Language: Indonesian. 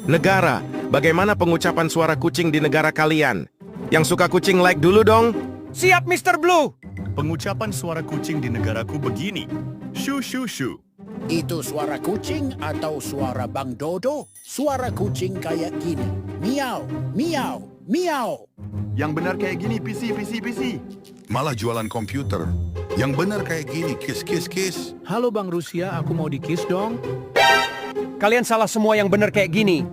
Negara, bagaimana pengucapan suara kucing di negara kalian? Yang suka kucing like dulu dong. Siap, Mr. Blue! Pengucapan suara kucing di negaraku begini. Shu shu shu. Itu suara kucing atau suara Bang Dodo? Suara kucing kayak gini. Miau, miau, miau. Yang benar kayak gini, PC. Malah jualan komputer. Yang benar kayak gini, kiss. Halo Bang Rusia, aku mau di-kiss dong. Kalian salah semua, yang bener kayak gini.